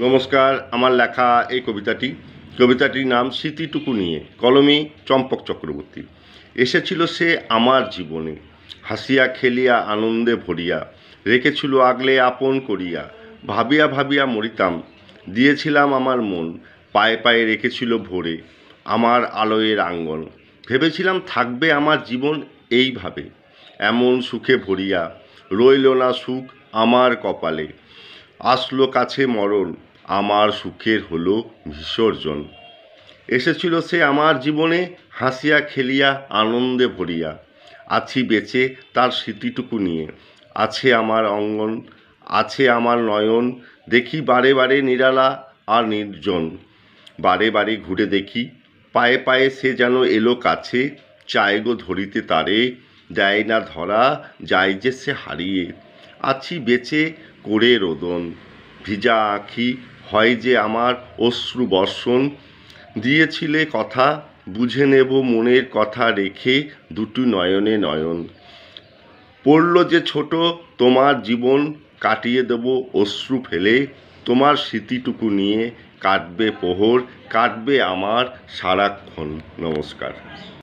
নমস্কার। আমার লেখা এই কবিতাটির নাম স্মৃতিটুকু নিয়ে, কলমে চম্পক চক্রবর্তী। এসেছিল সে আমার জীবনে, হাসিয়া খেলিয়া আনন্দে ভরিয়া, রেখেছিল আগলে আপন করিয়া, ভাবিয়া ভাবিয়া মরিতাম, দিয়েছিলাম আমার মন, পায়ে পায়ে রেখেছিল ভরে আমার আলোয়ের আঙ্গন। ভেবেছিলাম থাকবে আমার জীবন এইভাবে, এমন সুখে ভরিয়া, রইল না সুখ আমার কপালে, আসলো কাছে মরণ, আমার সুখের হলো বিসর্জন। এসেছিল সে আমার জীবনে, হাসিয়া খেলিয়া আনন্দে ভরিয়া, আছি বেঁচে তার স্মৃতিটুকু নিয়ে, আছে আমার অঙ্গন, আছে আমার নয়ন। দেখি বারে বারে নিরালা আর নির্জন, বারে বারে ঘুরে দেখি, পায়ে পায়ে সে যেন এলো কাছে, চায় গো ধরিতে তারে, দেয় না ধরা, যায় যে সে হারিয়ে। আছি বেঁচে করে রোদন, ভিজা আঁখি হয় যে আমার অশ্রু বর্ষণ। দিয়েছিলে কথা, বুঝে নেব মনের কথা রেখে, দুটি নয়নে নয়ন। পড়ল যে ছোট তোমার জীবন, কাটিয়ে দেব অশ্রু ফেলে, তোমার স্মৃতিটুকু নিয়ে কাটবে প্রহর, কাটবে আমার সারাক্ষণ। নমস্কার।